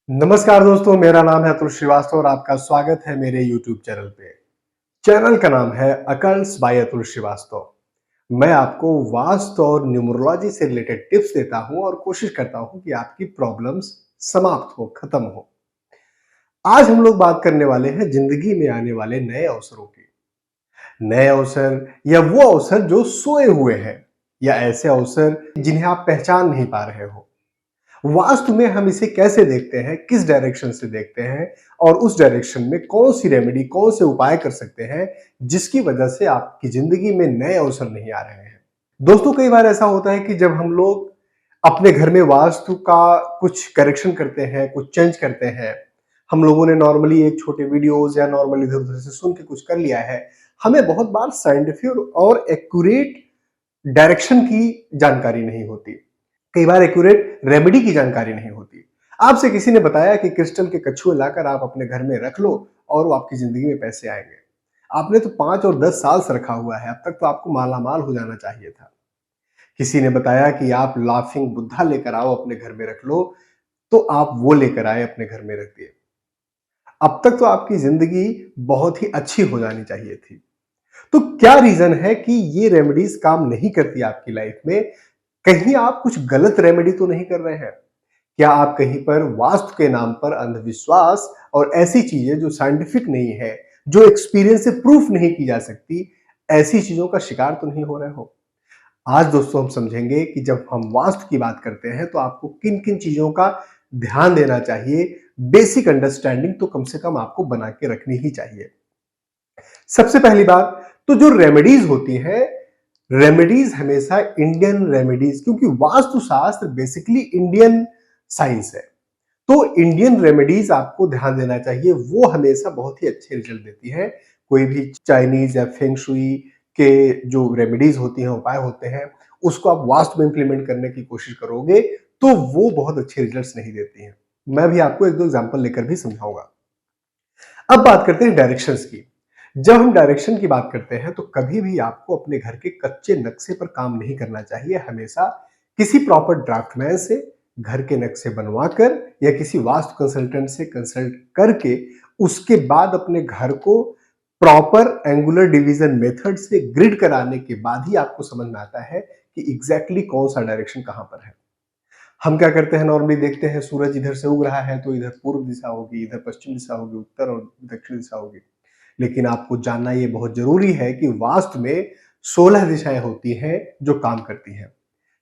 नमस्कार दोस्तों, मेरा नाम है अतुल श्रीवास्तव और आपका स्वागत है मेरे YouTube चैनल पे। चैनल का नाम है अकल्ट्स बाय अतुल श्रीवास्तव। मैं आपको वास्तु और न्यूमरोलॉजी से रिलेटेड टिप्स देता हूं और कोशिश करता हूं कि आपकी प्रॉब्लम्स समाप्त हो, खत्म हो। आज हम लोग बात करने वाले हैं जिंदगी में आने वाले नए अवसरों की। नए अवसर या वो अवसर जो सोए हुए हैं या ऐसे अवसर जिन्हें आप पहचान नहीं पा रहे हो। वास्तु में हम इसे कैसे देखते हैं, किस डायरेक्शन से देखते हैं और उस डायरेक्शन में कौन सी रेमेडी, कौन से उपाय कर सकते हैं जिसकी वजह से आपकी जिंदगी में नए अवसर नहीं आ रहे हैं। दोस्तों, कई बार ऐसा होता है कि जब हम लोग अपने घर में वास्तु का कुछ करेक्शन करते हैं, कुछ चेंज करते हैं, हम लोगों ने नॉर्मली एक छोटे वीडियोस या नॉर्मली इधर-उधर से सुन के कुछ कर लिया है। हमें बहुत बार साइंटिफिक और एक्यूरेट डायरेक्शन की जानकारी नहीं होती। कई बार एक्यूरेट रेमेडी की जानकारी नहीं होती। आपसे किसी ने बताया कि क्रिस्टल के कछुए लाकर आप अपने घर में रख लो और वो आपकी जिंदगी में पैसे आएंगे। आपने तो 5 और 10 साल से रखा हुआ है, अब तक तो आपको मालामाल हो जाना चाहिए था। किसी ने बताया कि आप लाफिंग बुद्धा लेकर आओ, अपने घर में रख लो, तो आप वो लेकर आए, अपने घर में रख दिए। अब तक तो आपकी जिंदगी बहुत ही अच्छी हो जानी चाहिए थी। तो क्या रीजन है कि ये रेमेडीज काम नहीं करती आपकी लाइफ में? कहीं आप कुछ गलत रेमेडी तो नहीं कर रहे हैं? क्या आप कहीं पर वास्तु के नाम पर अंधविश्वास और ऐसी चीजें जो साइंटिफिक नहीं है, जो एक्सपीरियंस से प्रूफ नहीं की जा सकती, ऐसी चीजों का शिकार तो नहीं हो रहे हो? आज दोस्तों हम समझेंगे कि जब हम वास्तु की बात करते हैं तो आपको किन किन चीजों का ध्यान देना चाहिए। बेसिक अंडरस्टैंडिंग तो कम से कम आपको बना के रखनी ही चाहिए। सबसे पहली बात, तो जो रेमेडीज होती हैं, रेमेडीज हमेशा इंडियन रेमेडीज, क्योंकि वास्तु शास्त्र बेसिकली इंडियन साइंस है, तो इंडियन रेमेडीज आपको ध्यान देना चाहिए। वो हमेशा बहुत ही अच्छे रिजल्ट देती है। कोई भी चाइनीज या फेंग शुई के जो रेमेडीज होती हैं, उपाय होते हैं, उसको आप वास्तु में इंप्लीमेंट करने की कोशिश करोगे तो वो बहुत अच्छे रिजल्ट्स नहीं देती हैं। मैं भी आपको एक दो एग्जांपल लेकर भी समझाऊंगा। अब बात करते हैं डायरेक्शंस की। जब हम डायरेक्शन की बात करते हैं तो कभी भी आपको अपने घर के कच्चे नक्शे पर काम नहीं करना चाहिए। हमेशा किसी प्रॉपर ड्राफ्टमैन से घर के नक्शे बनवाकर या किसी वास्तु कंसल्टेंट से कंसल्ट करके उसके बाद अपने घर को प्रॉपर एंगुलर डिवीजन मेथड से ग्रिड कराने के बाद ही आपको समझ में आता है कि एग्जैक्टली कौन सा डायरेक्शन कहां पर है। हम क्या करते हैं, नॉर्मली देखते हैं सूरज इधर से उग रहा है तो इधर पूर्व दिशा होगी, इधर पश्चिम दिशा होगी, उत्तर और दक्षिण दिशा होगी। लेकिन आपको जानना ये बहुत जरूरी है कि वास्तु में 16 दिशाएं होती हैं जो काम करती हैं।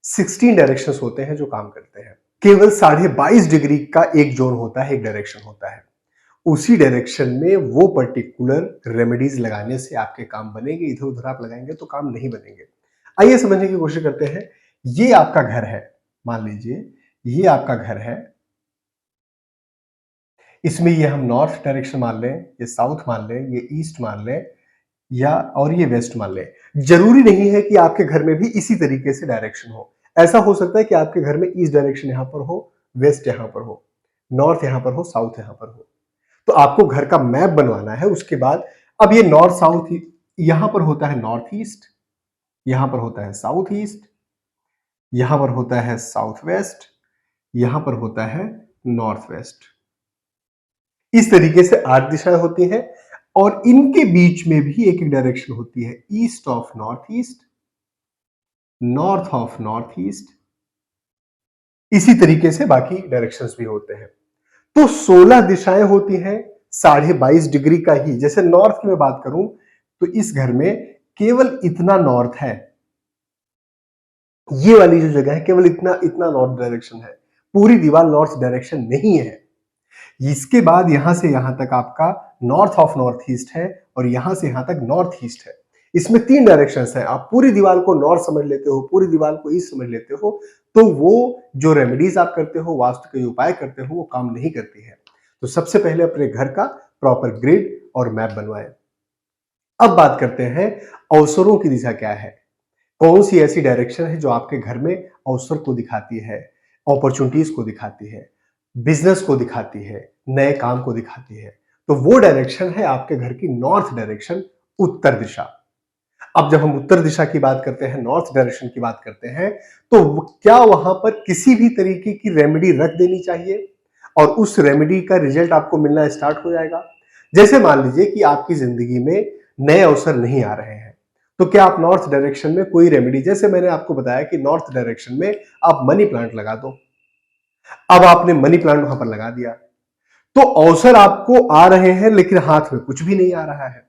16 डायरेक्शंस होते हैं जो काम करते हैं। केवल 22.5 डिग्री का एक जोन होता है, एक डायरेक्शन होता है। उसी डायरेक्शन में वो पर्टिकुलर रेमेडीज लगाने से आपके काम बनेंगे। इधर उधर आप लगाएंगे तो काम नहीं बनेंगे। आइए समझने की कोशिश करते हैं। ये आपका घर है, मान लीजिए ये आपका घर है। इसमें ये हम नॉर्थ डायरेक्शन मान लें, ये साउथ मान लें, ये ईस्ट मान लें, या और ये वेस्ट मान लें। जरूरी नहीं है कि आपके घर में भी इसी तरीके से डायरेक्शन हो। ऐसा हो सकता है कि आपके घर में ईस्ट डायरेक्शन यहां पर हो, वेस्ट यहां पर हो, नॉर्थ यहां पर हो, साउथ यहां पर हो। तो आपको घर का मैप बनवाना है। उसके बाद अब ये नॉर्थ साउथ, यहां पर होता है नॉर्थ ईस्ट, यहां पर होता है साउथ ईस्ट, यहां पर होता है साउथ वेस्ट, यहां पर होता है नॉर्थ वेस्ट। इस तरीके से 8 दिशाएं होती हैं और इनके बीच में भी एक एक डायरेक्शन होती है। East of north east, north of north east, इसी तरीके से बाकी डायरेक्शंस भी होते हैं। तो 16 दिशाएं होती हैं, 22.5 डिग्री का ही। जैसे नॉर्थ की मैं बात करूं तो इस घर में केवल इतना नॉर्थ है। ये वाली जो जगह है केवल इतना इतना नॉर्थ डायरेक्शन है। पूरी दीवार नॉर्थ डायरेक्शन नहीं है। इसके बाद यहां से यहां तक आपका नॉर्थ ऑफ नॉर्थ ईस्ट है और यहां से यहां तक नॉर्थ ईस्ट है। इसमें 3 डायरेक्शंस हैं। आप पूरी दीवार को नॉर्थ समझ लेते हो, पूरी दीवार को ईस्ट समझ लेते हो, तो वो जो रेमेडीज आप करते हो, वास्तु के उपाय करते हो, वो काम नहीं करती है। तो सबसे पहले अपने घर का प्रॉपर ग्रिड और मैप बनवाएं। अब बात करते हैं अवसरों की दिशा क्या है। कौन सी ऐसी डायरेक्शन है जो आपके घर में अवसर को दिखाती है, अपॉर्चुनिटीज को दिखाती है, बिजनेस को दिखाती है, नए काम को दिखाती है? तो वो डायरेक्शन है आपके घर की नॉर्थ डायरेक्शन, उत्तर दिशा। अब जब हम उत्तर दिशा की बात करते हैं, नॉर्थ डायरेक्शन की बात करते हैं, तो क्या वहां पर किसी भी तरीके की रेमेडी रख देनी चाहिए? और उस रेमेडी का रिजल्ट आपको मिलना स्टार्ट हो जाएगा। जैसे मान लीजिए कि आपकी जिंदगी में नए अवसर नहीं आ रहे हैं, तो क्या आप नॉर्थ डायरेक्शन में कोई रेमेडी, जैसे मैंने आपको बताया कि नॉर्थ डायरेक्शन में आप मनी प्लांट लगा दो। अब आपने मनी प्लांट वहां पर लगा दिया, तो अवसर आपको आ रहे हैं लेकिन हाथ में कुछ भी नहीं आ रहा है।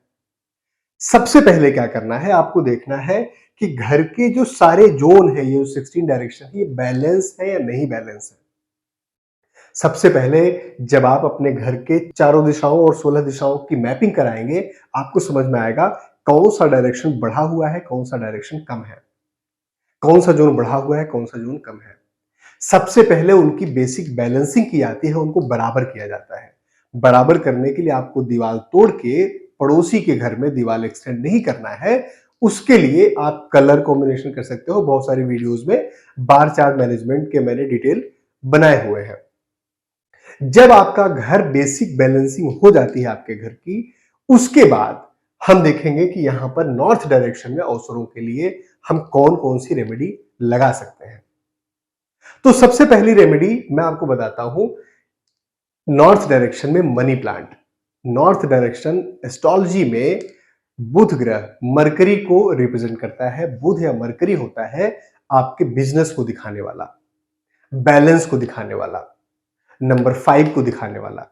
सबसे पहले क्या करना है, आपको देखना है कि घर के जो सारे जोन है, ये जो 16 डायरेक्शन है, ये बैलेंस है या नहीं बैलेंस है। सबसे पहले जब आप अपने घर के चारों दिशाओं और 16 दिशाओं की मैपिंग कराएंगे, आपको समझ में आएगा कौन सा डायरेक्शन बढ़ा हुआ है, कौन सा डायरेक्शन कम है, कौन सा जोन बढ़ा हुआ है, कौन सा जोन कम है। सबसे पहले उनकी बेसिक बैलेंसिंग की जाती है, उनको बराबर किया जाता है। बराबर करने के लिए आपको दीवार तोड़ के पड़ोसी के घर में दीवार एक्सटेंड नहीं करना है। उसके लिए आप कलर कॉम्बिनेशन कर सकते हो। बहुत सारी वीडियोस में बार चार्ट मैनेजमेंट के मैंने डिटेल बनाए हुए हैं। जब आपका घर बेसिक बैलेंसिंग हो जाती है आपके घर की, उसके बाद हम देखेंगे कि यहां पर नॉर्थ डायरेक्शन में अवसरों के लिए हम कौन कौन सी रेमेडी लगा सकते हैं। तो सबसे पहली रेमेडी मैं आपको बताता हूं, नॉर्थ डायरेक्शन में money plant. North direction astrology में बुध ग्रह मरकरी को रिप्रेजेंट करता है। बुध या मरकरी होता है आपके बिजनेस को दिखाने वाला, बैलेंस को दिखाने वाला, नंबर 5 को दिखाने वाला।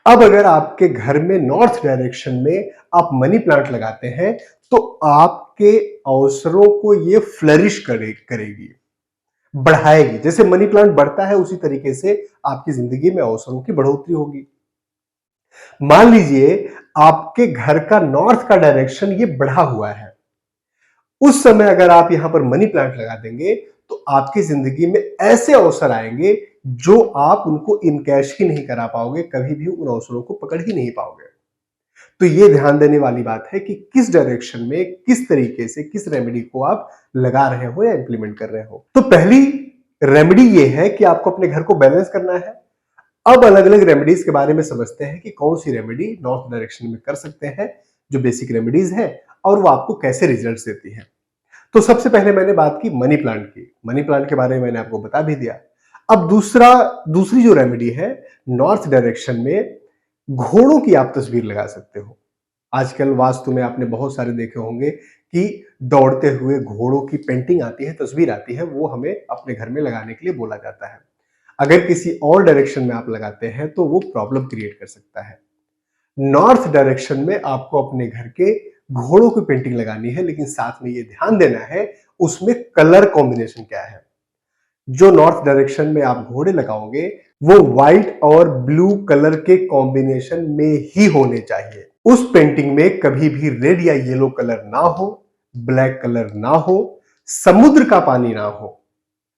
अब अगर आपके घर में नॉर्थ डायरेक्शन में आप मनी प्लांट लगाते हैं, तो आपके अवसरों को ये फ्लरिश करेगी, बढ़ाएगी। जैसे मनी प्लांट बढ़ता है, उसी तरीके से आपकी जिंदगी में अवसरों की बढ़ोतरी होगी। मान लीजिए आपके घर का नॉर्थ का डायरेक्शन ये बढ़ा हुआ है, उस समय अगर आप यहां पर मनी प्लांट लगा देंगे, तो आपकी जिंदगी में ऐसे अवसर आएंगे जो आप उनको इनकैश ही नहीं करा पाओगे, कभी भी उन अवसरों को पकड़ ही नहीं पाओगे। तो ये ध्यान देने वाली बात है कि किस डायरेक्शन में, किस तरीके से, किस रेमेडी को आप लगा रहे हो या इंप्लीमेंट कर रहे हो। तो पहली रेमेडी ये है कि आपको अपने घर को बैलेंस करना है। अब अलग अलग रेमेडीज के बारे में समझते हैं कि कौन सी रेमेडी नॉर्थ डायरेक्शन में कर सकते हैं, जो बेसिक रेमेडीज है, और वो आपको कैसे रिजल्ट देती है। तो सबसे पहले मैंने बात की मनी प्लांट की। मनी प्लांट के बारे में मैंने आपको बता भी दिया। अब दूसरी जो रेमेडी है, नॉर्थ डायरेक्शन में घोड़ों की आप तस्वीर लगा सकते हो। आजकल वास्तु में आपने बहुत सारे देखे होंगे कि दौड़ते हुए घोड़ों की पेंटिंग आती है, तस्वीर आती है, वो हमें अपने घर में लगाने के लिए बोला जाता है। अगर किसी और डायरेक्शन में आप लगाते हैं तो वो प्रॉब्लम क्रिएट कर सकता है। नॉर्थ डायरेक्शन में आपको अपने घर के घोड़ों की पेंटिंग लगानी है, लेकिन साथ में ये ध्यान देना है उसमें कलर कॉम्बिनेशन क्या है। जो नॉर्थ डायरेक्शन में आप घोड़े लगाओगे, वो व्हाइट और ब्लू कलर के कॉम्बिनेशन में ही होने चाहिए। उस पेंटिंग में कभी भी रेड या येलो कलर ना हो, ब्लैक कलर ना हो, समुद्र का पानी ना हो।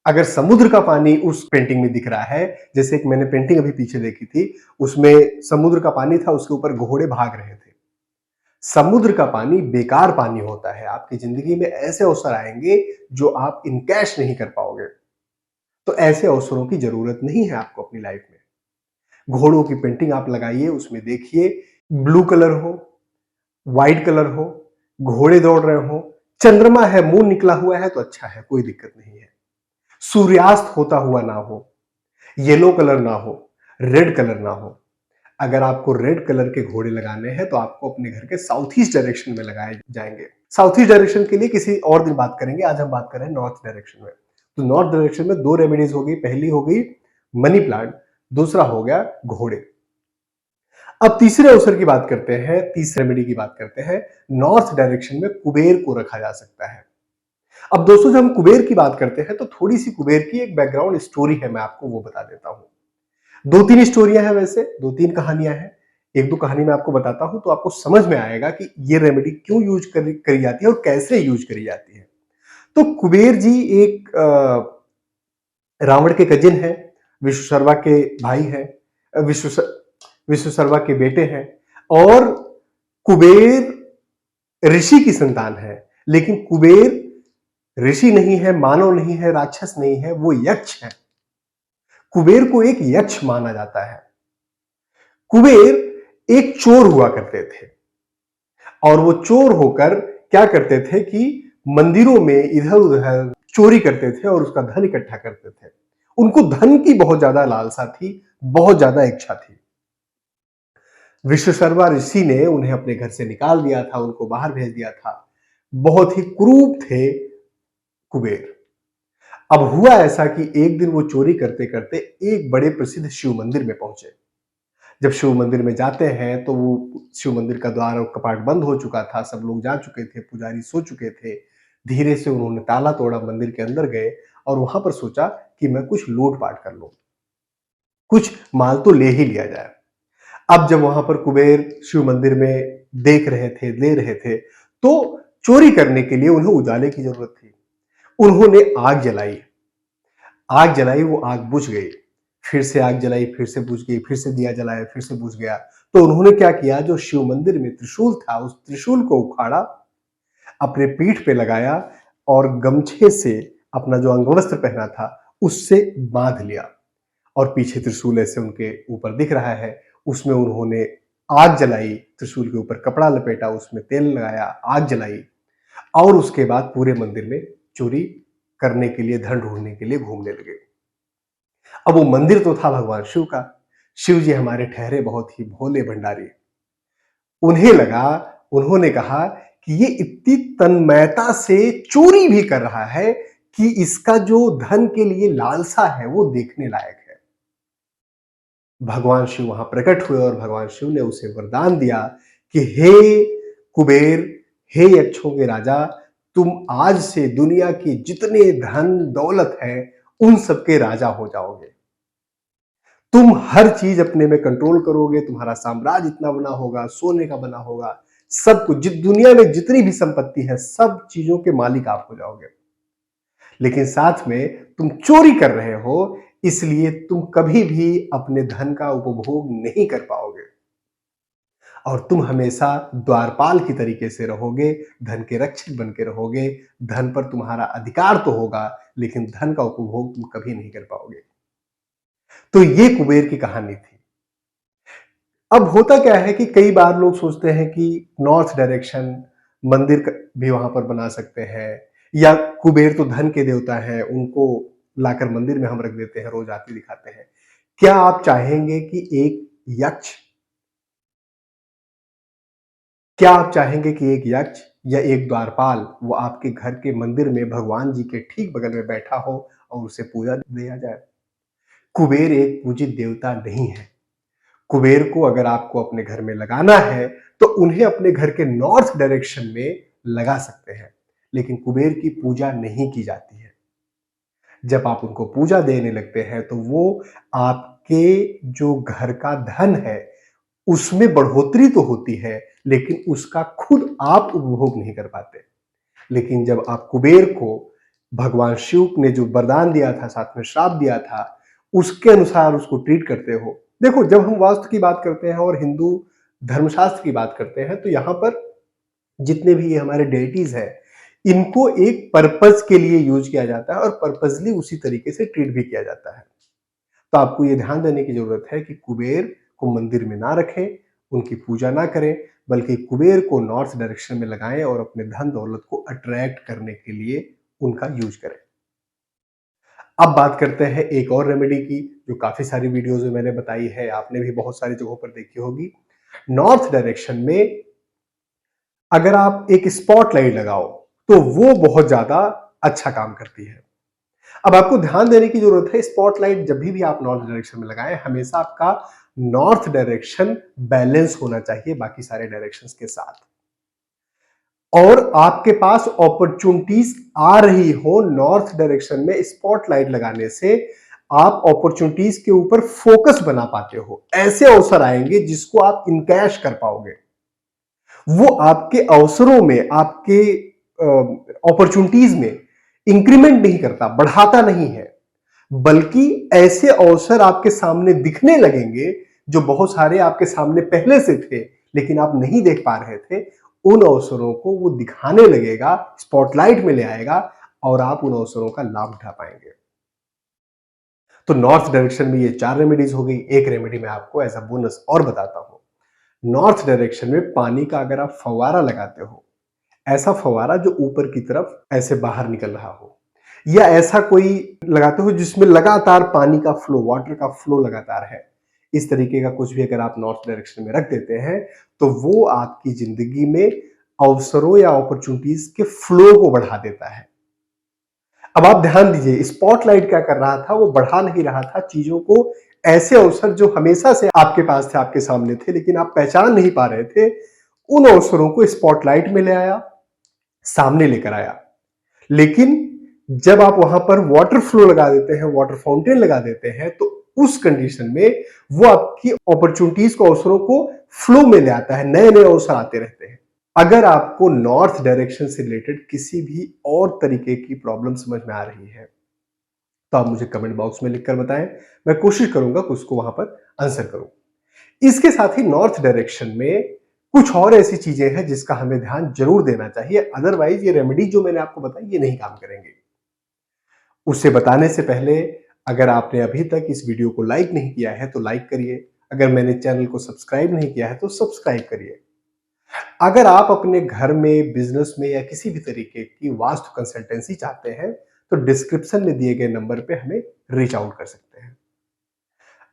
अगर समुद्र का पानी उस पेंटिंग में दिख रहा है, जैसे एक मैंने पेंटिंग अभी पीछे देखी थी, उसमें समुद्र का पानी था, उसके ऊपर घोड़े भाग रहे थे। समुद्र का पानी बेकार पानी होता है। आपकी जिंदगी में ऐसे अवसर आएंगे जो आप इनकैश नहीं कर पाओगे। तो ऐसे अवसरों की जरूरत नहीं है आपको अपनी लाइफ में। घोड़ों की पेंटिंग आप लगाइए, उसमें देखिए ब्लू कलर हो, व्हाइट कलर हो, घोड़े दौड़ रहे हो, चंद्रमा है, मून निकला हुआ है तो अच्छा है, कोई दिक्कत नहीं है। सूर्यास्त होता हुआ ना हो, येलो कलर ना हो, रेड कलर ना हो। अगर आपको रेड कलर के घोड़े लगाने हैं तो आपको अपने घर के साउथ ईस्ट डायरेक्शन में लगाए जाएंगे। साउथ ईस्ट डायरेक्शन के लिए किसी और दिन बात करेंगे, आज हम बात कर रहे हैं नॉर्थ डायरेक्शन में। तो नॉर्थ डायरेक्शन में दो रेमेडीज हो गई। पहली हो गई मनी प्लांट, दूसरा हो गया घोड़े। अब तीसरे अवसर की बात करते हैं, तीसरे रेमेडी की बात करते हैं। नॉर्थ डायरेक्शन में कुबेर को रखा जा सकता है। अब दोस्तों, जब हम कुबेर की बात करते हैं तो थोड़ी सी कुबेर की एक बैकग्राउंड स्टोरी है, मैं आपको वो बता देता हूं। दो तीन स्टोरियां हैं, वैसे दो तीन कहानियां हैं। एक दो कहानी मैं आपको बताता हूं तो आपको समझ में आएगा कि ये रेमेडी क्यों यूज करी जाती है और कैसे यूज करी जाती है। तो कुबेर जी एक रावण के कजिन है, विश्वशर्मा के भाई हैं, विश्वशर्मा के बेटे हैं, और कुबेर ऋषि की संतान है। लेकिन कुबेर ऋषि नहीं है, मानव नहीं है, राक्षस नहीं है, वो यक्ष है। कुबेर को एक यक्ष माना जाता है। कुबेर एक चोर हुआ करते थे, और वो चोर होकर क्या करते थे कि मंदिरों में इधर उधर चोरी करते थे और उसका धन इकट्ठा करते थे। उनको धन की बहुत ज्यादा लालसा थी, बहुत ज्यादा इच्छा थी। विश्वशर्मा ऋषि ने उन्हें अपने घर से निकाल दिया था, उनको बाहर भेज दिया था। बहुत ही क्रूर थे कुबेर। अब हुआ ऐसा कि एक दिन वो चोरी करते करते एक बड़े प्रसिद्ध शिव मंदिर में पहुंचे। जब शिव मंदिर में जाते हैं तो वो शिव मंदिर का द्वार और कपाट बंद हो चुका था, सब लोग जा चुके थे, पुजारी सो चुके थे। धीरे से उन्होंने ताला तोड़ा, मंदिर के अंदर गए और वहां पर सोचा कि मैं कुछ लूट पाट कर लूं, कुछ माल तो ले ही लिया जाए। अब जब वहां पर कुबेर शिव मंदिर में देख रहे थे, ले रहे थे, तो चोरी करने के लिए उन्हें उजाले की जरूरत थी। उन्होंने आग जलाई। आग जलाई, वो आग बुझ गई। फिर से आग जलाई, फिर से बुझ गई, फिर से दिया जलाया, फिर से बुझ गया। तो उन्होंने क्या किया, जो शिव मंदिर में त्रिशूल था, उस त्रिशूल को उखाड़ा, अपने पीठ पे लगाया और गमछे से अपना जो अंगवस्त्र पहना था, उससे बांध लिया। और पीछे त्रिशूल ऐसे उनके ऊपर दिख रहा है। उसमें उन्होंने आग जलाई, त्रिशूल के ऊपर कपड़ा लपेटा, उसमें तेल लगाया, आग जलाई और उसके बाद पूरे मंदिर में चोरी करने के लिए, धन ढूंढने के लिए घूमने लगे। अब वो मंदिर तो था भगवान शिव का। शिव जी हमारे ठहरे बहुत ही भोले भंडारी। उन्हें लगा, उन्होंने कहा कि ये इतनी तन्मयता से चोरी भी कर रहा है कि इसका जो धन के लिए लालसा है वो देखने लायक है। भगवान शिव वहां प्रकट हुए और भगवान शिव ने उसे वरदान दिया कि हे कुबेर, हे यक्षों के राजा, तुम आज से दुनिया के जितने धन दौलत है उन सबके राजा हो जाओगे। तुम हर चीज अपने में कंट्रोल करोगे, तुम्हारा साम्राज्य इतना बना होगा, सोने का बना होगा, सब कुछ, जिस दुनिया में जितनी भी संपत्ति है सब चीजों के मालिक आप हो जाओगे। लेकिन साथ में तुम चोरी कर रहे हो, इसलिए तुम कभी भी अपने धन का उपभोग नहीं कर पाओगे और तुम हमेशा द्वारपाल की तरीके से रहोगे, धन के रक्षक बन के रहोगे। धन पर तुम्हारा अधिकार तो होगा, लेकिन धन का उपभोग तुम कभी नहीं कर पाओगे। तो ये कुबेर की कहानी थी। अब होता क्या है कि कई बार लोग सोचते हैं कि नॉर्थ डायरेक्शन मंदिर भी वहां पर बना सकते हैं, या कुबेर तो धन के देवता हैं, उनको लाकर मंदिर में हम रख देते हैं, रोज आरती दिखाते हैं। क्या आप चाहेंगे कि यक्ष क्या आप चाहेंगे कि एक यक्ष या एक द्वारपाल वो आपके घर के मंदिर में भगवान जी के ठीक बगल में बैठा हो और उसे पूजा दिया जाए? कुबेर एक पूजित देवता नहीं है। कुबेर को अगर आपको अपने घर में लगाना है तो उन्हें अपने घर के नॉर्थ डायरेक्शन में लगा सकते हैं, लेकिन कुबेर की पूजा नहीं की जाती है। जब आप उनको पूजा देने लगते हैं तो वो आपके जो घर का धन है उसमें बढ़ोतरी तो होती है, लेकिन उसका खुद आप उपभोग नहीं कर पाते। लेकिन जब आप कुबेर को भगवान शिव ने जो वरदान दिया था, साथ में श्राप दिया था, उसके अनुसार उसको ट्रीट करते हो। देखो, जब हम वास्तु की बात करते हैं और हिंदू धर्मशास्त्र की बात करते हैं तो यहाँ पर जितने भी ये हमारे डेइटीज हैं, इनको एक पर्पज के लिए यूज किया जाता है और पर्पजली उसी तरीके से ट्रीट भी किया जाता है। तो आपको ये ध्यान देने की जरूरत है कि कुबेर को मंदिर में ना रखें, उनकी पूजा ना करें, बल्कि कुबेर को नॉर्थ डायरेक्शन में लगाएं और अपने धन दौलत को अट्रैक्ट करने के लिए उनका यूज करें। अब बात करते हैं एक और रेमेडी की, जो काफी सारी वीडियोस में मैंने बताई है, आपने भी बहुत सारी जगहों पर देखी होगी। नॉर्थ डायरेक्शन में अगर आप एक स्पॉट लाइट लगाओ तो वो बहुत ज्यादा अच्छा काम करती है। अब आपको ध्यान देने की जरूरत है, स्पॉटलाइट जब भी आप नॉर्थ डायरेक्शन में लगाएं, हमेशा आपका नॉर्थ डायरेक्शन बैलेंस होना चाहिए बाकी सारे डायरेक्शंस के साथ। और आपके पास अपॉर्चुनिटीज आ रही हो नॉर्थ डायरेक्शन में स्पॉटलाइट लगाने से, आप अपॉर्चुनिटीज के ऊपर फोकस बना पाते हो। ऐसे अवसर आएंगे जिसको आप इनकैश कर पाओगे। वो आपके अवसरों में, आपके अपॉर्चुनिटीज में इंक्रीमेंट नहीं करता, बढ़ाता नहीं है, बल्कि ऐसे अवसर आपके सामने दिखने लगेंगे जो बहुत सारे आपके सामने पहले से थे लेकिन आप नहीं देख पा रहे थे। उन अवसरों को वो दिखाने लगेगा, स्पॉटलाइट में ले आएगा और आप उन अवसरों का लाभ उठा पाएंगे। तो नॉर्थ डायरेक्शन में ये 4 रेमेडीज हो गई। एक रेमेडी मैं आपको एज अ बोनस और बताता हूं। नॉर्थ डायरेक्शन में पानी का अगर आप फव्वारा लगाते हो, ऐसा फव्वारा जो ऊपर की तरफ ऐसे बाहर निकल रहा हो, या ऐसा कोई लगाते हो जिसमें लगातार पानी का फ्लो, वाटर का फ्लो लगातार है। इस तरीके का कुछ भी अगर आप नॉर्थ डायरेक्शन में रख देते हैं, तो वो आपकी ज़िंदगी में अवसरों या अपॉर्च्युनिटीज़ के फ्लो को बढ़ा देता है। अब आप ध्यान दीजिए, स्पॉटलाइट क्या कर रहा था, वो बढ़ा नहीं रहा था चीज़ों को, ऐसे अवसर जो हमेशा से आपके पास थे, आपके सामने थे, लेकिन आप पहचान नहीं पा रहे थे, उन अवसरों को स्पॉटलाइट में ले आया, सामने लेकर आया। लेकिन जब आप वहां पर वाटर फ्लो लगा देते हैं, वाटर फाउंटेन लगा देते हैं, तो उस कंडीशन में वो आपकी अपॉर्चुनिटीज को, अवसरों को फ्लो में ले आता है, नए नए अवसर आते रहते हैं। अगर आपको नॉर्थ डायरेक्शन से रिलेटेड किसी भी और तरीके की प्रॉब्लम समझ में आ रही है, तो आप मुझे कमेंट बॉक्स में लिखकर बताएं। मैं कोशिश करूंगा कि उसको वहां पर आंसर करूं। इसके साथ ही नॉर्थ डायरेक्शन में कुछ और ऐसी चीजें हैं जिसका हमें ध्यान जरूर देना चाहिए, अदरवाइज ये रेमेडी जो मैंने आपको बताई ये नहीं काम करेंगे। उसे बताने से पहले अगर आपने अभी तक इस वीडियो को लाइक नहीं किया है तो लाइक करिए। अगर मैंने चैनल को सब्सक्राइब नहीं किया है तो सब्सक्राइब करिए। अगर आप अपने घर में, बिजनेस में या किसी भी तरीके की वास्तु कंसल्टेंसी चाहते हैं, तो डिस्क्रिप्शन में दिए गए नंबर पे हमें रीच आउट कर सकते हैं।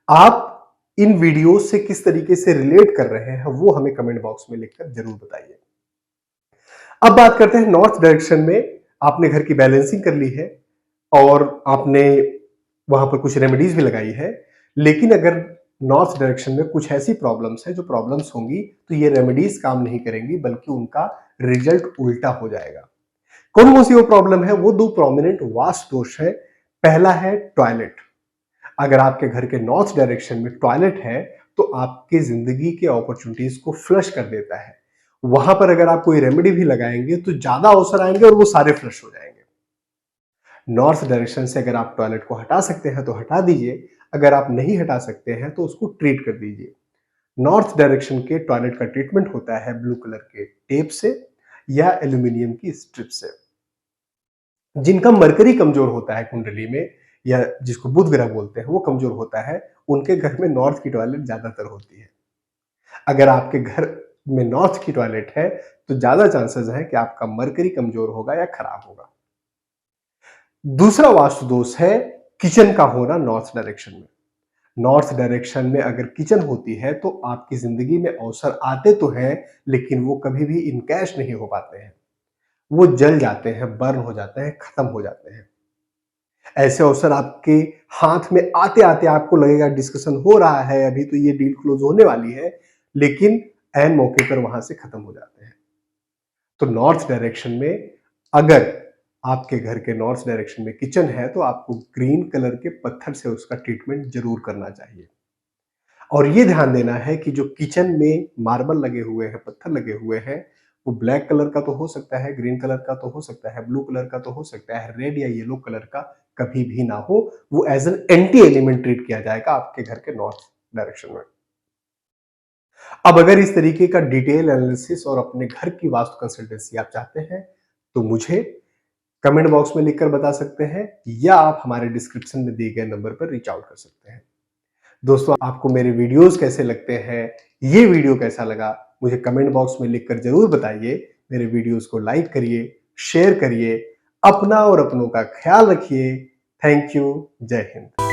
आप इन वीडियो से किस तरीके से रिलेट कर रहे हैं वो हमें कमेंट बॉक्स में लिखकर जरूर बताइए। अब बात करते हैं नॉर्थ डायरेक्शन में। आपने घर की बैलेंसिंग कर ली है और आपने वहां पर कुछ रेमेडीज भी लगाई है, लेकिन अगर नॉर्थ डायरेक्शन में कुछ ऐसी प्रॉब्लम्स है, जो प्रॉब्लम्स होंगी, तो ये रेमेडीज काम नहीं करेंगी, बल्कि उनका रिजल्ट उल्टा हो जाएगा। कौन कौन सी वो प्रॉब्लम है? वो दो प्रोमिनेंट वास्तु दोष है। पहला है टॉयलेट। अगर आपके घर के नॉर्थ डायरेक्शन में टॉयलेट है, तो आपकी जिंदगी के अपॉर्चुनिटीज को फ्लश कर देता है। वहां पर अगर आप कोई रेमेडी भी लगाएंगे तो ज्यादा अवसर आएंगे और वो सारे फ्लश हो जाएंगे। नॉर्थ डायरेक्शन से अगर आप टॉयलेट को हटा सकते हैं तो हटा दीजिए, अगर आप नहीं हटा सकते हैं तो उसको ट्रीट कर दीजिए। नॉर्थ डायरेक्शन के टॉयलेट का ट्रीटमेंट होता है ब्लू कलर के टेप से या एल्यूमिनियम की स्ट्रिप से। जिनका मरकरी कमजोर होता है कुंडली में, या जिसको बुध ग्रह बोलते हैं, वो कमजोर होता है, उनके घर में नॉर्थ की टॉयलेट ज्यादातर होती है। अगर आपके घर में नॉर्थ की टॉयलेट है, तो ज्यादा चांसेस है कि आपका मरकरी कमजोर होगा या खराब होगा। दूसरा वास्तु दोष है किचन का होना नॉर्थ डायरेक्शन में। नॉर्थ डायरेक्शन में अगर किचन होती है तो आपकी जिंदगी में अवसर आते तो हैं, लेकिन वो कभी भी इनकैश नहीं हो पाते हैं। वो जल जाते हैं, बर्न हो जाते हैं, खत्म हो जाते हैं। ऐसे अवसर आपके हाथ में आते आते आपको लगेगा डिस्कशन हो रहा है, अभी तो ये डील क्लोज होने वाली है, लेकिन ऐन मौके पर वहां से खत्म हो जाते हैं। तो नॉर्थ डायरेक्शन में अगर आपके घर के नॉर्थ डायरेक्शन में किचन है, तो आपको ग्रीन कलर के पत्थर से उसका ट्रीटमेंट जरूर करना चाहिए। और ये ध्यान देना है कि जो किचन में मार्बल लगे हुए हैं, पत्थर लगे हुए हैं, वो ब्लैक कलर का तो हो सकता है, ग्रीन कलर का तो हो सकता है, ब्लू कलर का तो हो सकता है, रेड या येलो कलर का कभी भी ना हो। वो as an anti element treat किया जाएगा आपके घर के नॉर्थ डायरेक्शन में। अब अगर इस तरीके का डिटेल एनालिसिस और अपने घर की वास्तु कंसल्टेंसी आप चाहते हैं, तो मुझे कमेंट बॉक्स में लिखकर बता सकते हैं, या आप हमारे डिस्क्रिप्शन में दिए गए नंबर पर रीच आउट कर सकते हैं। दोस्तों, आपको मेरे वीडियोस कैसे लगते हैं, ये वीडियो कैसा लगा, मुझे कमेंट बॉक्स में लिखकर जरूर बताइए। मेरे वीडियोस को लाइक करिए, शेयर करिए, अपना और अपनों का ख्याल रखिए। Thank you. जय हिंद।